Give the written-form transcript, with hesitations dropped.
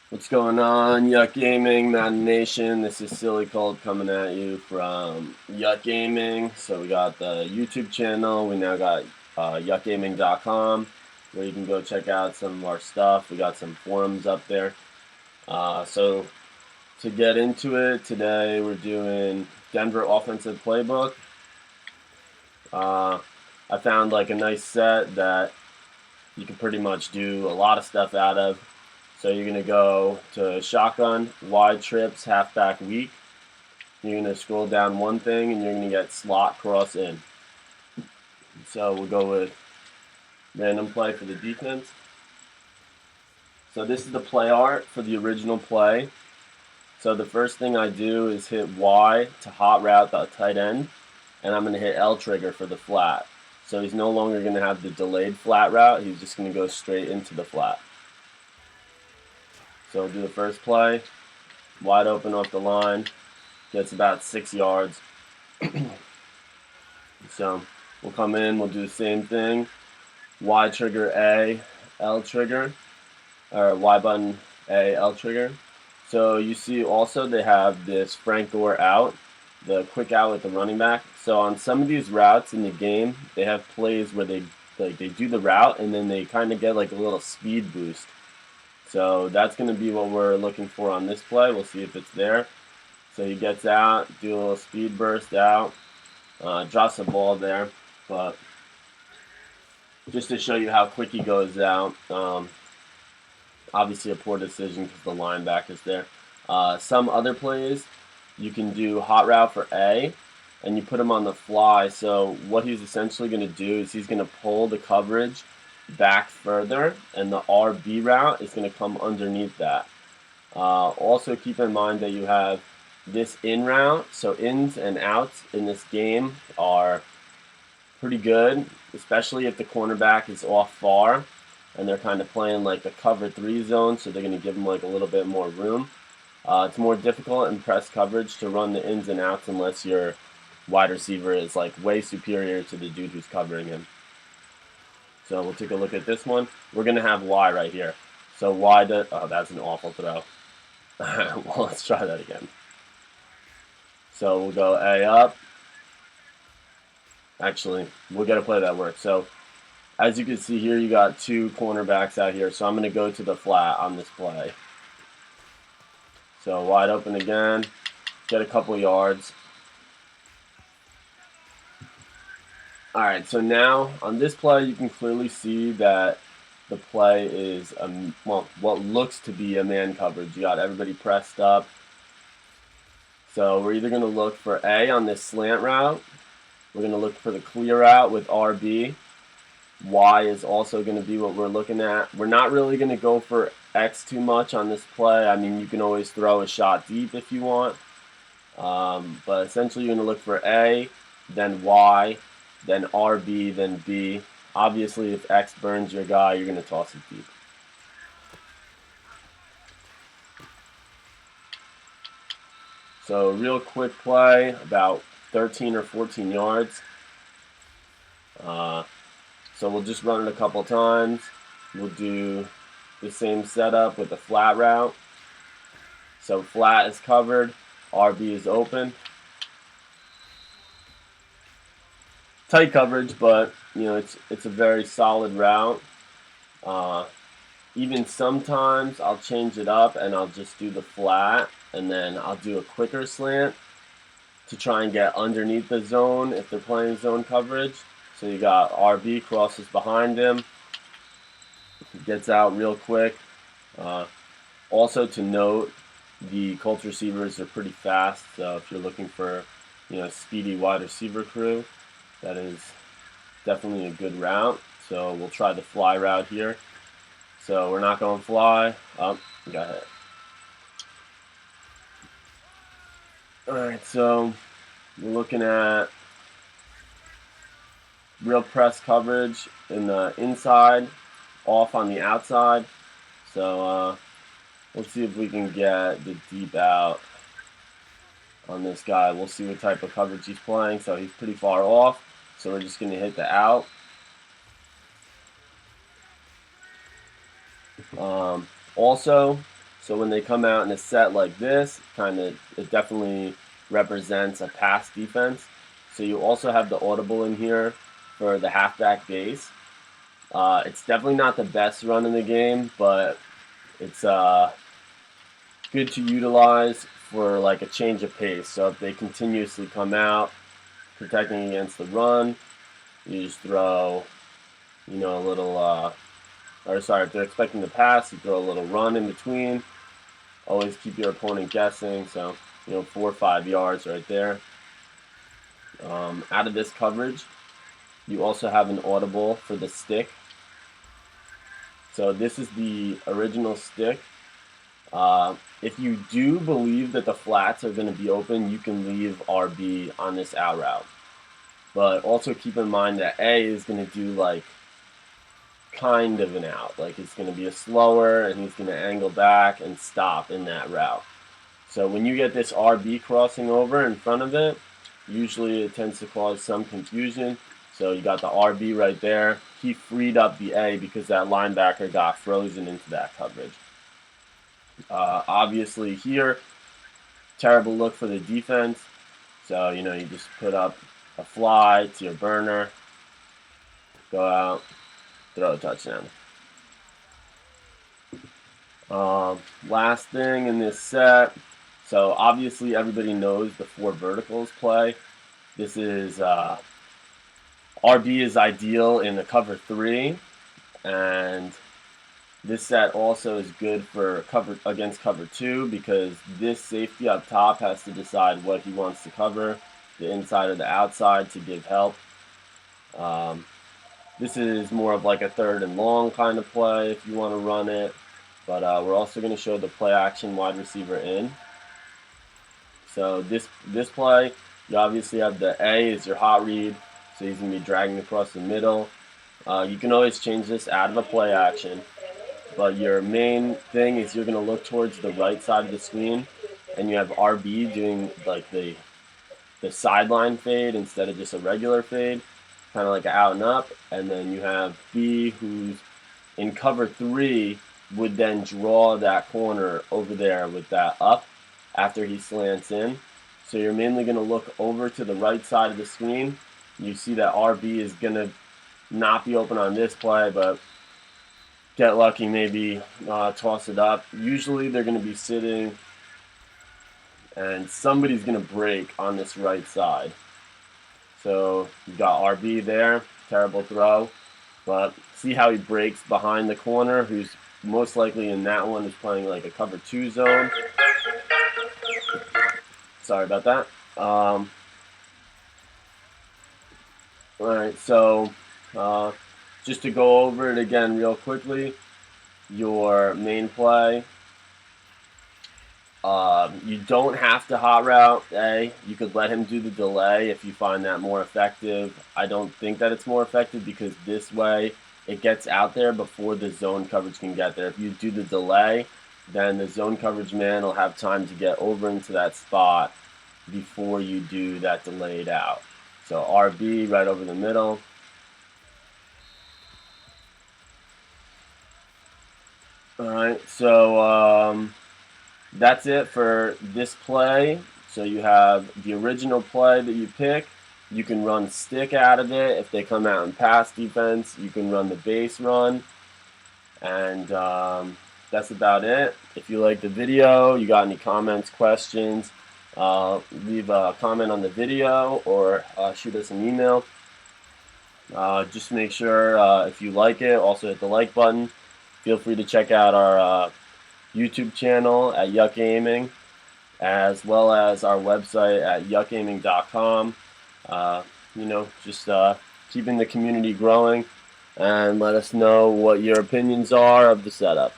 What's going on, Yuck Gaming, Madden Nation? This is Silly Cold coming at you from Yuck Gaming. So we got the YouTube channel. We now got yuckgaming.com, where you can go check out some of our stuff. We got some forums up there. So to get into it, today we're doing Denver Offensive Playbook. I found like a nice set that you can pretty much do a lot of stuff out of. So you're going to go to shotgun, wide trips, halfback weak. You're going to scroll down one thing and you're going to get slot cross in. So we'll go with random play for the defense. So this is the play art for the original play. So the first thing I do is hit Y to hot route the tight end, and I'm going to hit L trigger for the flat. So he's no longer going to have the delayed flat route, he's just going to go straight into the flat. So we'll do the first play, wide open off the line, gets about 6 yards. So we'll come in, we'll do the same thing, Y trigger A, L trigger, or Y button A, L trigger. So you see also they have this Frank Gore out, the quick out with the running back. So on some of these routes in the game, they have plays where they do the route and then they kind of get like a little speed boost. So that's going to be what we're looking for on this play. We'll see if it's there. So he gets out, do a little speed burst out, drops the ball there. But just to show you how quick he goes out, obviously a poor decision because the linebacker's there. Some other plays, you can do hot route for A, and you put him on the fly. So what he's essentially going to do is he's going to pull the coverage back further, and the RB route is going to come underneath that. Also keep in mind that you have this in route, so ins and outs in this game are pretty good, especially if the cornerback is off far and they're kind of playing like a cover 3 zone, so they're going to give him like a little bit more room. It's more difficult in press coverage to run the ins and outs unless your wide receiver is like way superior to the dude who's covering him. So we'll take a look at this one. We're going to have Y right here. So Y does, oh, that's an awful throw. Well, let's try that again. So we'll go A up. Actually, we'll get a play that works. So as you can see here, you got 2 cornerbacks out here. So I'm going to go to the flat on this play. So wide open again, get a couple yards. Alright, so now on this play you can clearly see that the play is, what looks to be a man coverage. You got everybody pressed up. So we're either going to look for A on this slant route. We're going to look for the clear route with RB. Y is also going to be what we're looking at. We're not really going to go for X too much on this play. I mean, you can always throw a shot deep if you want. But essentially you're going to look for A, then Y, then RB, then B. Obviously, if X burns your guy, you're going to toss it deep. So real quick play, about 13 or 14 yards. So we'll just run it a couple times. We'll do the same setup with the flat route. So flat is covered, RB is open. Tight coverage, but you know it's a very solid route. Even sometimes I'll change it up and I'll just do the flat, and then I'll do a quicker slant to try and get underneath the zone if they're playing zone coverage. So you got RB crosses behind him, gets out real quick. Also to note, the Colts receivers are pretty fast, so if you're looking for speedy wide receiver crew, that is definitely a good route. So we'll try the fly route here. So we're not going fly. Oh, got hit. Alright, so we're looking at real press coverage in the inside, off on the outside. So let's see if we can get the deep out on this guy. We'll see what type of coverage he's playing. So he's pretty far off. So we're just going to hit the out. Also, So when they come out in a set like this, it definitely represents a pass defense. So you also have the audible in here for the halfback base. It's definitely not the best run in the game, but it's good to utilize for like a change of pace. So if they continuously come out protecting against the run, you just throw, a little, if they're expecting the pass, you throw a little run in between. Always keep your opponent guessing. So, 4 or 5 yards right there. Out of this coverage, you also have an audible for the stick. So this is the original stick. If you do believe that the flats are going to be open, you can leave RB on this out route. But also keep in mind that A is going to do like kind of an out. Like it's going to be a slower, and he's going to angle back and stop in that route. So when you get this RB crossing over in front of it, usually it tends to cause some confusion. So you got the RB right there. He freed up the A because that linebacker got frozen into that coverage. Obviously here, terrible look for the defense. So, you just put up a fly to your burner, go out, throw a touchdown. Last thing in this set, so obviously everybody knows the 4 verticals play. This is RB is ideal in the cover 3, and this set also is good for against cover 2 because this safety up top has to decide what he wants to cover, the inside or the outside, to give help. This is more of like a 3rd and long kind of play if you want to run it, but we're also going to show the play action wide receiver in. So this play, you obviously have the A is your hot read, so he's going to be dragging across the middle. You can always change this out of a play action, but your main thing is you're going to look towards the right side of the screen, and you have RB doing like the sideline fade instead of just a regular fade, kind of like an out and up, and then you have B, who's in cover 3, would then draw that corner over there with that up after he slants in. So you're mainly going to look over to the right side of the screen. You see that RB is going to not be open on this play, but get lucky, maybe toss it up. Usually they're going to be sitting, and somebody's going to break on this right side. So you got RB there, terrible throw, but see how he breaks behind the corner, who's most likely in that one is playing like a cover 2 zone. Sorry about that. Alright, so just to go over it again real quickly, your main play, you don't have to hot route A. You could let him do the delay if you find that more effective. I don't think that it's more effective because this way it gets out there before the zone coverage can get there. If you do the delay, then the zone coverage man will have time to get over into that spot before you do that delayed out. So RB right over the middle. Alright, so that's it for this play. So you have the original play that you pick. You can run stick out of it. If they come out in pass defense, you can run the base run. And that's about it. If you like the video, you got any comments, questions, leave a comment on the video or shoot us an email. Just make sure if you like it, also hit the like button. Feel free to check out our YouTube channel at Yuck Gaming, as well as our website at yuckgaming.com. Just keeping the community growing, and let us know what your opinions are of the setup.